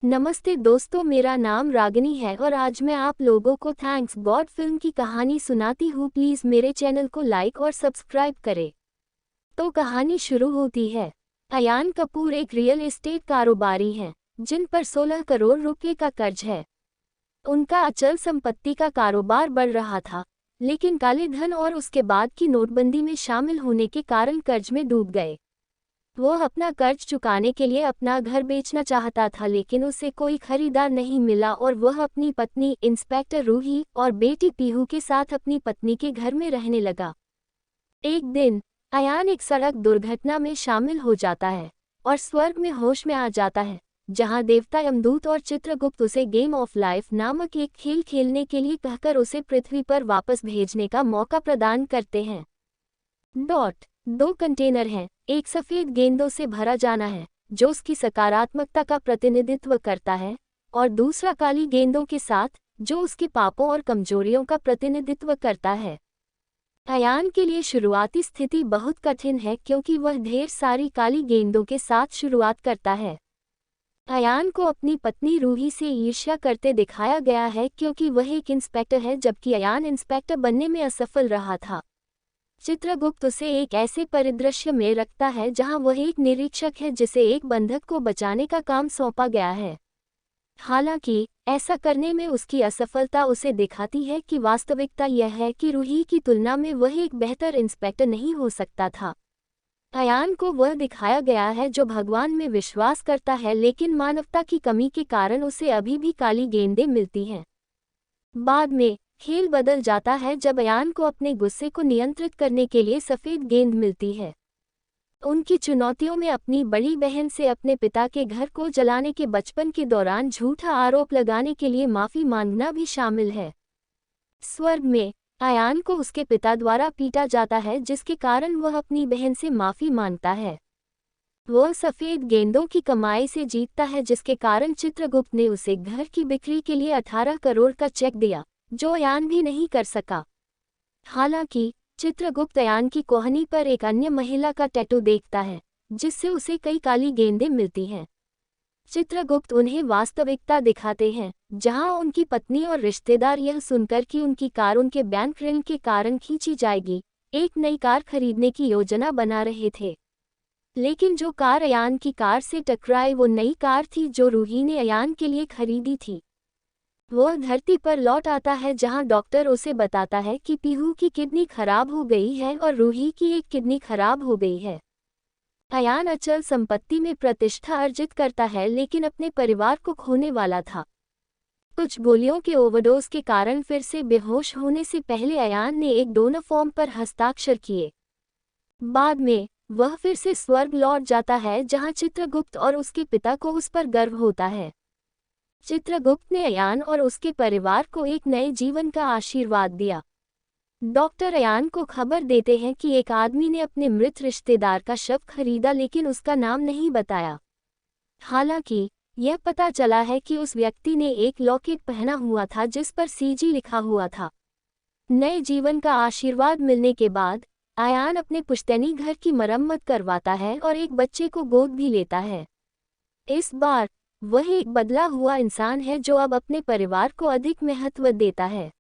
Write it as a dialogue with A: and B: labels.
A: नमस्ते दोस्तों, मेरा नाम रागिनी है और आज मैं आप लोगों को थैंक्स गॉड फिल्म की कहानी सुनाती हूँ। प्लीज़ मेरे चैनल को लाइक और सब्सक्राइब करें। तो कहानी शुरू होती है। अयान कपूर एक रियल एस्टेट कारोबारी हैं, जिन पर 16 करोड़ रुपए का कर्ज है। उनका अचल संपत्ति का कारोबार बढ़ रहा था, लेकिन काले धन और उसके बाद की नोटबंदी में शामिल होने के कारण कर्ज में डूब गए। वह अपना कर्ज चुकाने के लिए अपना घर बेचना चाहता था, लेकिन उसे कोई खरीदार नहीं मिला और वह अपनी पत्नी इंस्पेक्टर रूही और बेटी पीहू के साथ अपनी पत्नी के घर में रहने लगा। एक दिन अयान एक सड़क दुर्घटना में शामिल हो जाता है और स्वर्ग में होश में आ जाता है, जहां देवता यमदूत और चित्रगुप्त उसे गेम ऑफ लाइफ नामक एक खेल खेलने के लिए कहकर उसे पृथ्वी पर वापस भेजने का मौका प्रदान करते हैं। 2 कंटेनर हैं, एक सफ़ेद गेंदों से भरा जाना है जो उसकी सकारात्मकता का प्रतिनिधित्व करता है, और दूसरा काली गेंदों के साथ जो उसके पापों और कमजोरियों का प्रतिनिधित्व करता है। अयान के लिए शुरुआती स्थिति बहुत कठिन है क्योंकि वह ढेर सारी काली गेंदों के साथ शुरुआत करता है। अयान को अपनी पत्नी रूही से ईर्ष्या करते दिखाया गया है क्योंकि वह एक इंस्पेक्टर है, जबकि अयान इंस्पेक्टर बनने में असफल रहा था। चित्रगुप्त उसे एक ऐसे परिदृश्य में रखता है जहां वह एक निरीक्षक है जिसे एक बंधक को बचाने का काम सौंपा गया है। हालांकि ऐसा करने में उसकी असफलता उसे दिखाती है कि वास्तविकता यह है कि रूही की तुलना में वह एक बेहतर इंस्पेक्टर नहीं हो सकता था। अयान को वह दिखाया गया है जो भगवान में विश्वास करता है, लेकिन मानवता की कमी के कारण उसे अभी भी काली गेंदें मिलती हैं। बाद में खेल बदल जाता है जब अयान को अपने गुस्से को नियंत्रित करने के लिए सफ़ेद गेंद मिलती है। उनकी चुनौतियों में अपनी बड़ी बहन से अपने पिता के घर को जलाने के बचपन के दौरान झूठा आरोप लगाने के लिए माफ़ी मांगना भी शामिल है। स्वर्ग में अयान को उसके पिता द्वारा पीटा जाता है, जिसके कारण वह अपनी बहन से माफ़ी मांगता है। वह सफ़ेद गेंदों की कमाई से जीतता है, जिसके कारण चित्रगुप्त ने उसे घर की बिक्री के लिए 18 करोड़ का चेक दिया, जो अयान भी नहीं कर सका। हालांकि चित्रगुप्त अयान की कोहनी पर एक अन्य महिला का टैटू देखता है, जिससे उसे कई काली गेंदें मिलती हैं। चित्रगुप्त उन्हें वास्तविकता दिखाते हैं, जहां उनकी पत्नी और रिश्तेदार यह सुनकर कि उनकी कार उनके बैंक ऋण के कारण खींची जाएगी, एक नई कार खरीदने की योजना बना रहे थे। लेकिन जो कार अयान की कार से टकराई वो नई कार थी जो रूही ने अयान के लिए खरीदी थी। वह धरती पर लौट आता है जहां डॉक्टर उसे बताता है कि पीहू की किडनी खराब हो गई है और रूही की एक किडनी खराब हो गई है। अयान अचल संपत्ति में प्रतिष्ठा अर्जित करता है, लेकिन अपने परिवार को खोने वाला था। कुछ गोलियों के ओवरडोज के कारण फिर से बेहोश होने से पहले अयान ने एक डोनर फॉर्म पर हस्ताक्षर किए। बाद में वह फिर से स्वर्ग लौट जाता है जहां चित्रगुप्त और उसके पिता को उस पर गर्व होता है। चित्रगुप्त ने अयान और उसके परिवार को एक नए जीवन का आशीर्वाद दिया। डॉक्टर अयान को खबर देते हैं कि एक आदमी ने अपने मृत रिश्तेदार का शव खरीदा, लेकिन उसका नाम नहीं बताया। हालांकि यह पता चला है कि उस व्यक्ति ने एक लॉकेट पहना हुआ था जिस पर सीजी लिखा हुआ था। नए जीवन का आशीर्वाद मिलने के बाद अयान अपने पुश्तैनी घर की मरम्मत करवाता है और एक बच्चे को गोद भी लेता है। इस बार वह एक बदला हुआ इंसान है जो अब अपने परिवार को अधिक महत्व देता है।